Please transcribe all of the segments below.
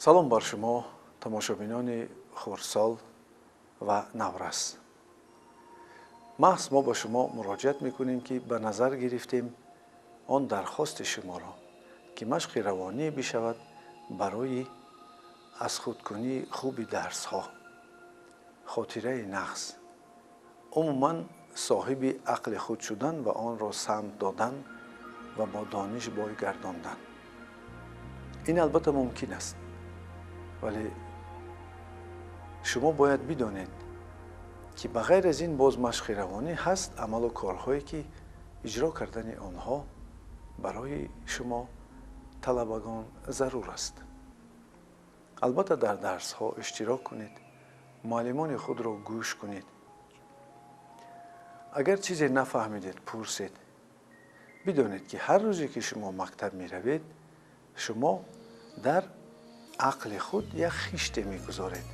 салом бар шумо тамошобинони хурдсол ва наврас. маҳз мо ба шумо муроҷиат мекунем ки ба назар гирифтем он дархости шуморо ки машқи равонӣ бишавад барои аз худкунии хуби дарсҳо, хотираи нағз, умуман соҳиби ақли худ шудан ва онро самт додан ва бо дониш бой гардондан. ин албатта мумкин аст, вале шумо бояд бидонед ки ба ғайр аз ин боз машқи равонӣ ҳаст амалу корҳое ки иҷро кардани онҳо барои шумо талабагон зарур аст. албатта дар дарсҳо иштирок кунед, муаллимони худро гӯш кунед. агар чизе нафаҳмидед пурсед. бидонед ки ҳар рӯзе ки шумо мактаб меравед, шумо дар ақли худ як хиште мегузоред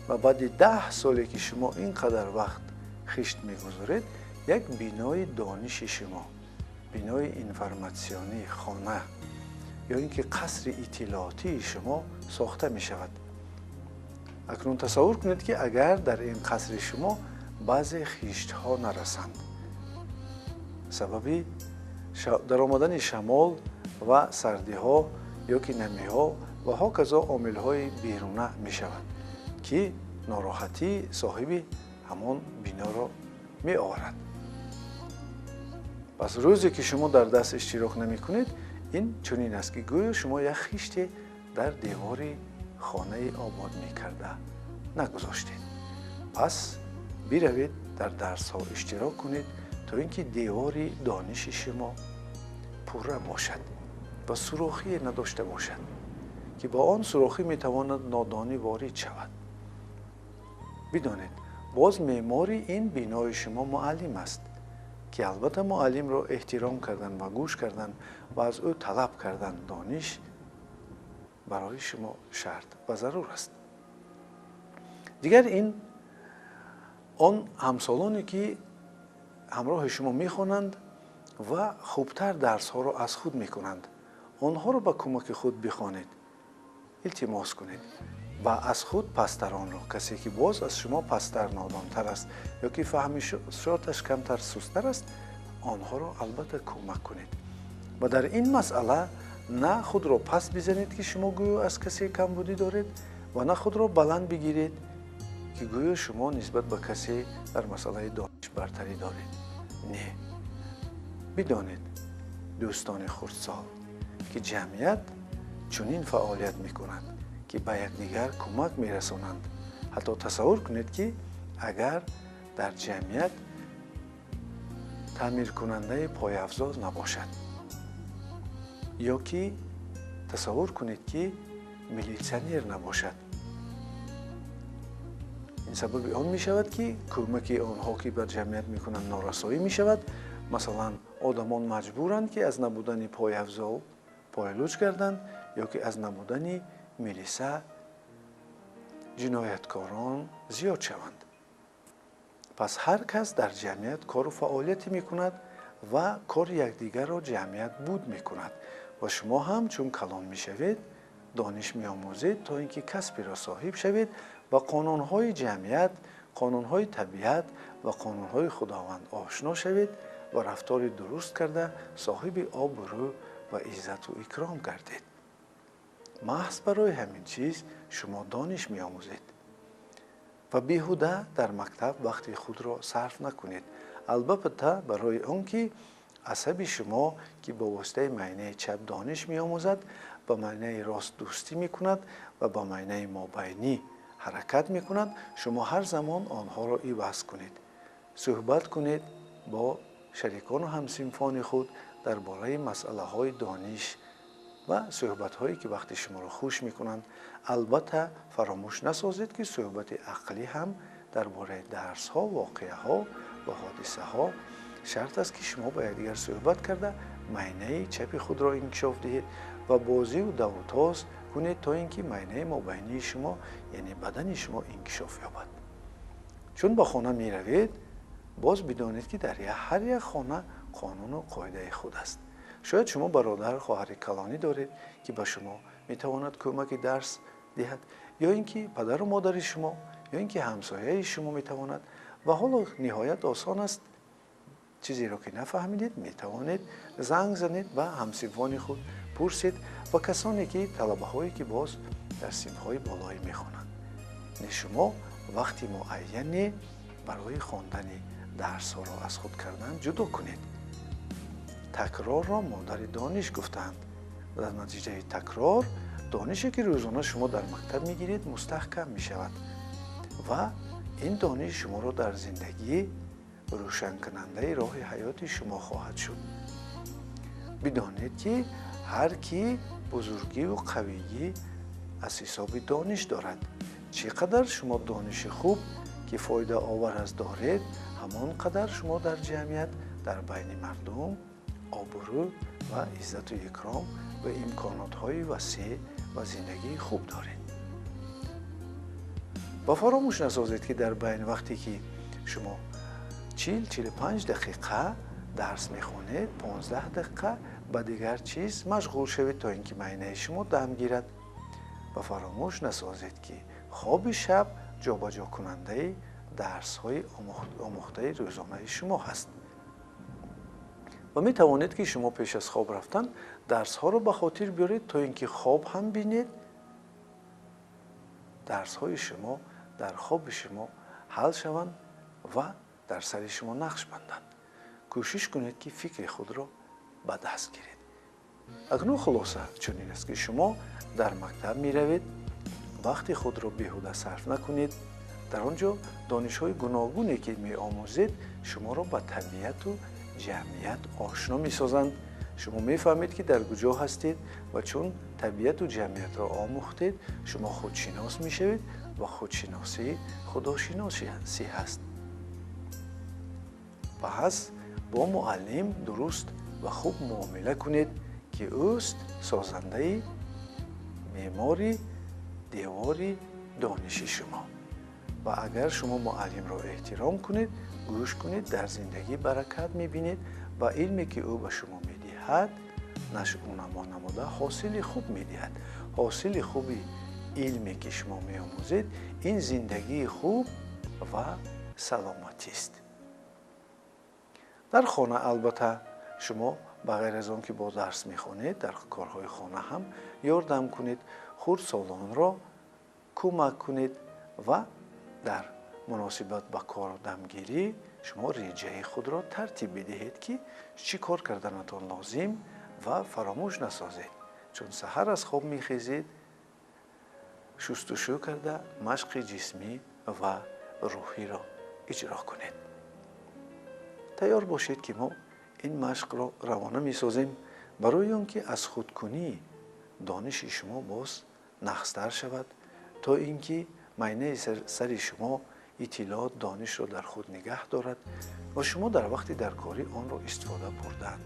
ва баъди 10 соле ки шумо ин қадар вақт хишт мегузоред, як бинои дониши шумо, бинои информатсионии хона ё ин ки қасри иттилоотии шумо сохта мешавад. акнун тасаввур кунед ки агар дар ин қасри шумо баъзе хиштҳо нарасанд, сабаби даромадани шамол ва сардиҳо ё ки намиҳо ва ҳоказо омилҳои беруна мешавад ки нороҳатии соҳиби ҳамон биноро меоварад. пас рӯзе ки шумо дар даст иштирок намекунед, ин чунин аст ки гӯё шумо як хиште дар девори хонаи обод мекарда нагузоштед. пас биравед дар дарсҳо иштирок кунед то ин ки девори дониши шумо пурра бошад ва сурохие надошта бошад ки бо он сурохӣ метавонад нодонӣ ворид шавад. бидонед, боз меъмори ин бинои шумо муаллим аст ки албатта муаллимро эҳтиром кардан ва гӯш кардан ва аз ӯ талаб кардан дониш барои шумо шарт ва зарур аст. дигар ин он ҳамсолоне ки ҳамроҳи шумо мехонанд ва хубтар дарсҳоро аз худ мекунанд, онҳоро ба кӯмаки худ бихонед, илтимос кунед ва аз худ пастаронро, касе ки боз аз шумо пасттар, нодонтар аст ё ки фаҳми шоташ камтар сусттар аст, онҳоро албатта кӯмак кунед ва дар ин масъала на худро паст бизанед ки шумо гӯё аз касе камбудӣ доред ва на худро баланд бигиред ки гӯё шумо нисбат ба касе дар масъалаи дониш бартарӣ доред. не, бидонед дӯстони хурдсол ки ҷамъият чунин фаъолият мекунад ки ба якдигар кӯмак мерасонанд. ҳатто тасаввур кунед ки агар дар ҷамъият таъмиркунандаи пойафзол набошад ё ки тасаввур кунед ки милитсионер набошад, ин сабаби он мешавад ки кӯмаки онҳо ки ба ҷамъият мекунанд норасоӣ мешавад. масалан, одамон маҷбуранд ки аз набудани пойафзол пойлӯч гарданд ё ки аз набудани милиса ҷинояткорон зиёд шаванд. пас ҳар кас дар ҷамъият кору фаъолияте мекунад ва кори якдигарро ҷамъият буд мекунад ва шумо ҳам чун калон мешавед, дониш меомӯзед то ин ки касберо соҳиб шавед ва қонунҳои ҷамъият, қонунҳои табиат ва қонунҳои худованд ошно шавед ва рафтори дуруст карда соҳиби обрӯ ва иззату икром гардед. маҳз барои ҳамин чиз шумо дониш меомӯзед ва беҳуда дар мактаб вақти худро сарф накунед. албатта барои он ки асаби шумо ки бо воситаи майнаи чап дониш меомӯзад, ба майнаи рост дӯстӣ мекунад ва ба майнаи мобайнӣ ҳаракат мекунад, шумо ҳар замон онҳоро иваз кунед. суҳбат кунед бо шарикону ҳамсинфони худ дар бораи масъалаҳои дониш ва суҳбатҳое ки вақти шуморо хуш мекунанд. албатта фаромӯш насозед ки суҳбати ақлӣ ҳам дар бораи дарсҳо, воқеаҳо ва ҳодисаҳо шарт аст ки шумо ба якдигар суҳбат карда майнаи чапи худро инкишоф диҳед ва бозию давутоз кунед то ин ки майнаи мобайнии шумо, яъне бадани шумо инкишоф ёбад. чун ба хона меравед, боз бидонед ки дар ҳар як хона қонуну қоидаи худ аст. шояд шумо бародар, хоҳари калонӣ доред ки ба шумо میتواند کمک درس دهد، یا اینکه پدر و مادر شما، یا اینکه همسایه شما میتواند. و حالا نهایت آسان است، چیزی را که نفهمیدید میتوانید زنگ زنید و همسنفان خود پرسید و کسانی که طلبه هایی که باز در سنفهای بالایی میخوانند. شما وقتی معینی برای خواندن درس ها را از خود کردن جدا کنید. تکرار را مادر دانش گفتند و در نتیجه تکرار دانشی که روزانه شما در مکتب میگیرید مستحکم میشود و این دانش شما را در زندگی روشن کننده راه حیات شما خواهد شد. بدانید که هر کی بزرگی و قویی از حساب دانش دارد. چقدر شما دانش خوب که فایده آور است دارید، همانقدر شما در جمعیت در بین مردم آبرو و عزت و اکرام و امکانات های وسیع و زندگی خوب دارید. و فراموش نسازید که در بین وقتی که شما 40-45 دقیقه درس میخونید، 15 دقیقه با دیگر چیز مشغول شوید تا اینکه معده شما دم گیرد. و فراموش نسازید که خواب شب جابجا کننده درس های آموخته روزانه شما هست. و می توانید که شما پیش از خواب رفتن درس ها رو به خاطر بیارید تا اینکه خواب هم بینید، درس های شما در خواب شما حل شوند و در سر شما نقش بندند. کوشش کنید که فکر خود را به دست گیرید. اکنون خلاصه چنین است که شما در مکتب می روید، وقتی خود را بیهوده صرف نکنید. در آنجا دانش های گوناگونی که می آموزید شما را به طبیعت و جمعیت آشنا می سازند. شما می فهمید که در کجا هستید و چون طبیعت و جمعیت را آموختید شما خودشناس می شوید و خودشناسی خداشناسی هست. پس با معلم درست و خوب معامله کنید که اوست سازنده معماری دیواری دانش شما. و اگر شما معلم را احترام کنید، گوش کنید، در زندگی برکت میبینید و علمی که او به شما میدهد نشما نموده حاصل خوب میدهد. حاصل خوبی علمی که شما میآموزید این زندگی خوب و سلامتی است. در خانه البته شما بغیر از آن که با درس میخوانید در کارهای خانه هم یاردم کنید، خردسالان را کمک کنید و در مناسبت با کار و دمگیری شما ریجه خود را ترتیب بدهید که چی کار کردنتان لازم و فراموش نسازید. چون سحر از خواب میخیزید شستشو کرده مشق جسمی و روحی را اجرا کنید. تیار باشید که ما این مشق را روانه میسازیم برای آنکه از خودکنی دانش شما باز نخستر شود تا اینکه معینه سر شما اطلاعات دانش را در خود نگه دارد و شما در وقتی در کاری آن را استفاده بردن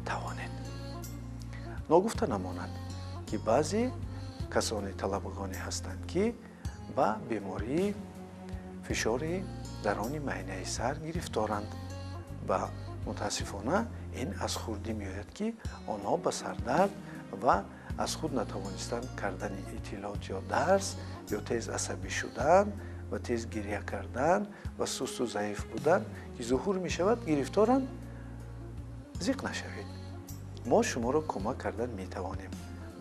توانید. ناگفته نماند که بعضی کسانی طلبگانی هستند که با بیماری فشار درون معینه سر گرفتارند و متاسفانه این از خردی میآید که آنها به سردرد و از خود نتوانستن کردن اطلاعات یا درس یا تیز عصبی شدن و تیز گریه کردن و سست و ضعیف بودن که ظهور می شود گرفتارند. زیق نشوید. ما شما را کمک کردن می توانیم.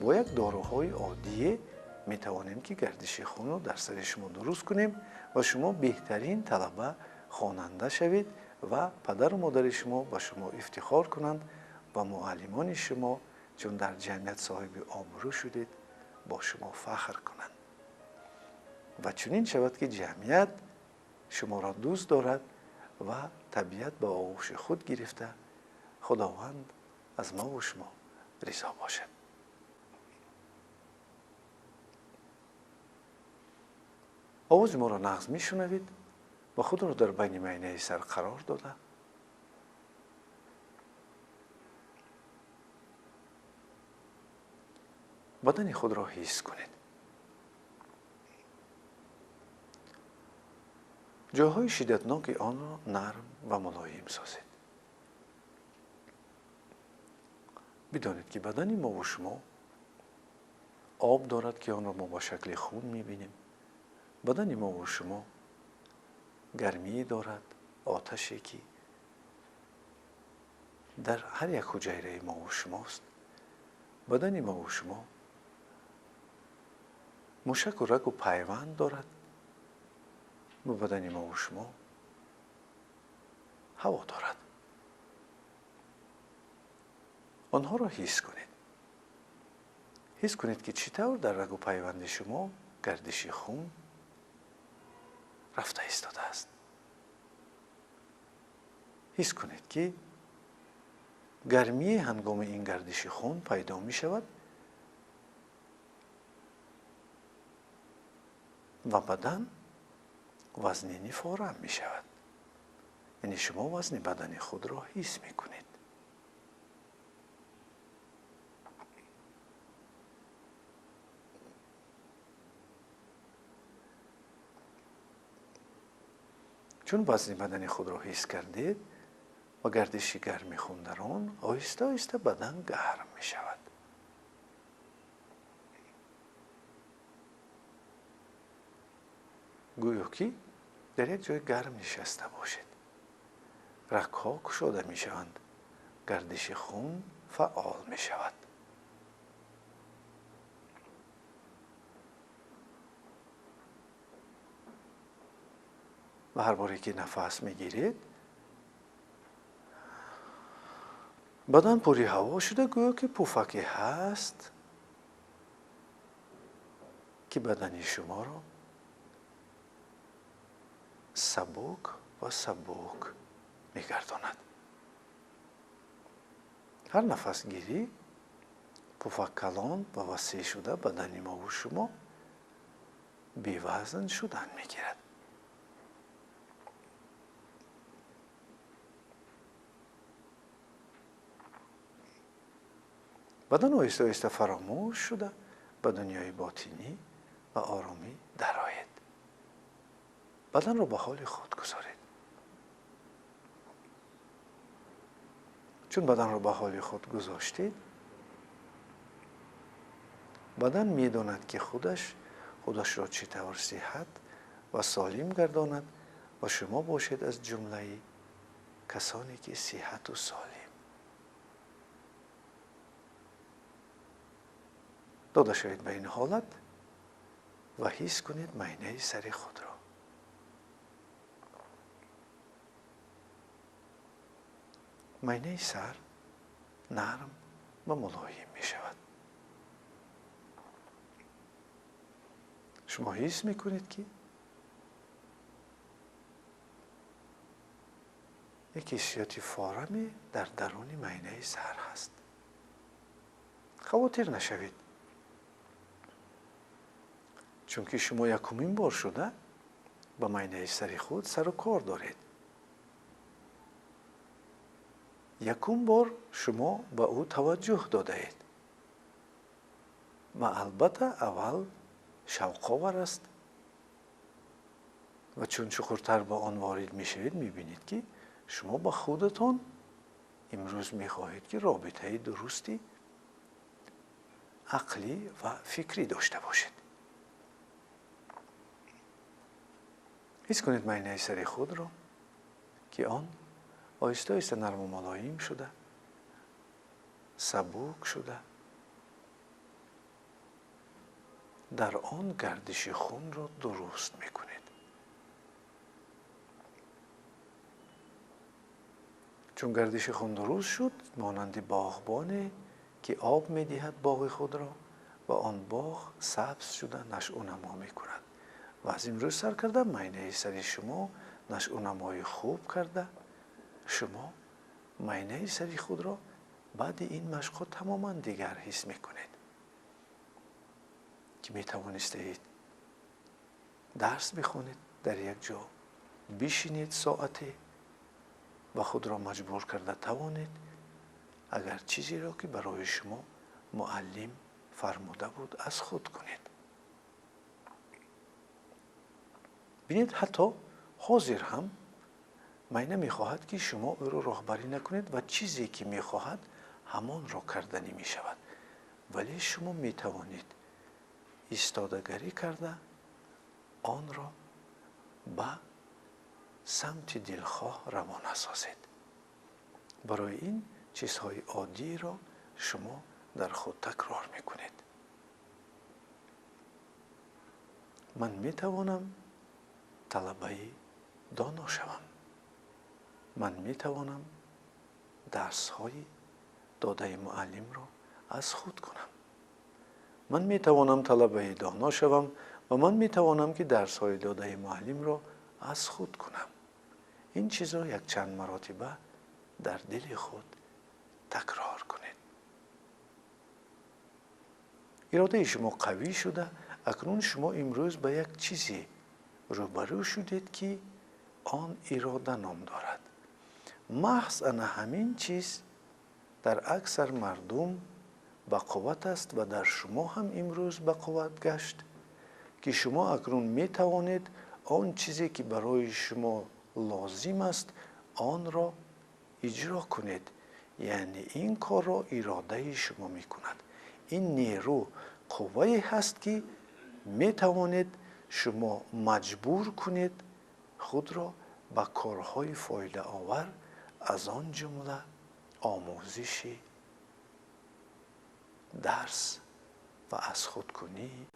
با یک داروهای عادی می توانیم که گردش خون را در سر شما درست کنیم و شما بهترین طلبه خواننده شوید و پدر و مادر شما با شما افتخار کنند و معلمان شما چون در جمعیت صاحب آبرو شدید با شما فخر کنند. و چنین شود که جمعیت شما را دوست دارد و طبیعت به آغوش خود گرفته خداوند از ما و شما رضا باشد. آواز ما را نغز می شنوید و خود را در بین معینه سر قرار داده بدن خود را حس کنید. جاهای شدتناک آن را نرم و ملایم سازید. بدانید که بدن ما و شما آب دارد که آن را ما با شکل خون میبینیم. بدن ما و شما گرمی دارد، آتشی که در هر یک حجره ما و شماست. بدن ما و شما مشک و رگ و پیوند دارد. و بدن ما و شما هوا دارد. آنها را حس کنید. حس کنید که چطور در رگ و پیوند شما گردش خون رفته ایستاده است. حس کنید که گرمی هنگام این گردش خون پیدا می شود و بدن وزنینی فورم می شود. یعنی شما وزن بدن خود را حس می کنید. چون وزن بدن خود را حس کردید و گردش گرم خون در آن، آهسته آهسته بدن گرم می شود. گویا که در یک جای گرم نشسته باشید. رگ‌ها گشوده می شوند. گردش خون فعال می شود. و هر باری که نفس می گیرید بدن پری هوا شده، گویا که پفکی هست که بدن شما را سبک و سبک می‌گرداند. هر نفس گیری پفک کلان و وسیع شده بدن ما و شما بی وزن شدن می‌گیرد. بدن آهسته آهسته فراموش شده به دنیای باطنی و آرامی درآید. بدن را به حال خود گذارید. چون بدن را به حال خود گذاشتید، بدن می‌داند که خودش را چطور صحت و سالم گرداند و شما باشید از جمله کسانی که صحت و سالم. داده شوید به این حالت و حس کنید معینه سر خود را. معینه سر نرم و ملایم می شود. شما حس می کنید که یک حسیات فارمی در درون معینه سر هست. خواطر نشوید، چون که شما یکمین بار شده با معینه سر خود سر و کار دارید. یکم بار شما به او توجه داده اید و البته اول شوق‌آور است و چون چقدرتر با آن وارد می شوید می بینید که شما با خودتان امروز می خواهید که رابطه درستی عقلی و فکری داشته باشید. حس کنید معینه سر خود را که آن آهسته آهسته نرم و ملایم شده، سبک شده. در آن گردش خون را درست می کنید. چون گردش خون درست شد، مانند باغبانی که آب می دهد باغ خود را و آن باغ سبز شده نشو و نما می کند. و از امروز سر کرده معینه سر شما نشو و نمای خوب کرده. شما معینه سر خود را بعد این مشق تماما دیگر حس می کنید که می توانستید درس بخونید، در یک جا بشینید ساعتی و خود را مجبور کرده توانید اگر چیزی را که برای شما معلم فرموده بود از خود کنید. ببینید حتی حاضر هم معینه می‌خواهد که شما او را راهبری نکنید و چیزی که می‌خواهد همان را کردنی می‌شود. ولی شما می‌توانید ایستادگری کرده آن را به سمت دلخواه روانه سازید. برای این چیزهای عادی را شما در خود تکرار میکنید. من میتوانم طلبه دانا شوم. من میتوانم درس های داده معلم را از خود کنم. من میتوانم طلبه دانا شوم و من میتوانم که درس های داده معلم را از خود کنم. این چیزا یک چند مراتبه در دل خود تکرار کنید. اراده شما قوی شده. اکنون شما امروز به یک چیزی روبرو شدید که آن اراده نام دارد. محض ان همین چیز در اکثر مردم به قوت است و در شما هم امروز به قوت گشت که شما اکنون می توانید آن چیزی که برای شما لازم است آن را اجرا کنید. یعنی این کار را اراده شما می کند. این نیرو قوی هست که می توانید شما مجبور کنید خود را به کارهای فایده آور، از آن جمله آموزش درس و از خودکنی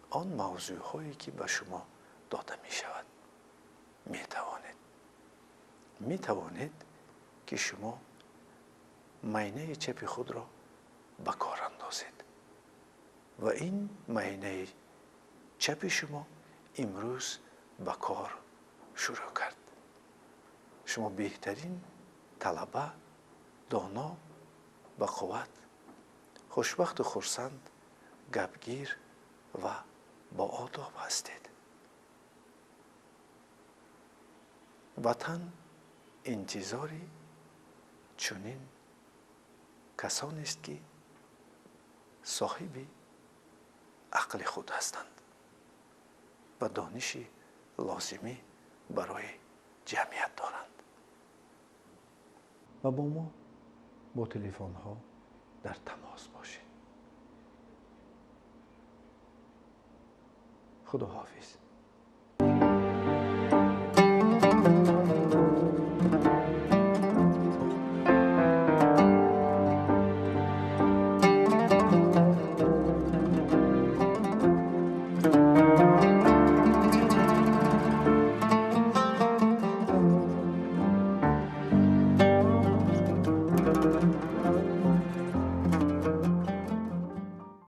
آن موضوع هایی که به شما داده می شود. می توانید که شما معاینه چپ خود را به کار اندازید و این معاینه چپ شما امروز به کار شروع کرد. شما بهترین طلبه، دانا، با قوت، خوشبخت و خرسند، گپگیر و با آداب هستید. وطن انتظاری چنین کسانی است که صاحب عقل خود هستند و دانش لازمی برای جمعیت دارند. و با ما با تلفن ها در تماس باشید. خدا حافظ.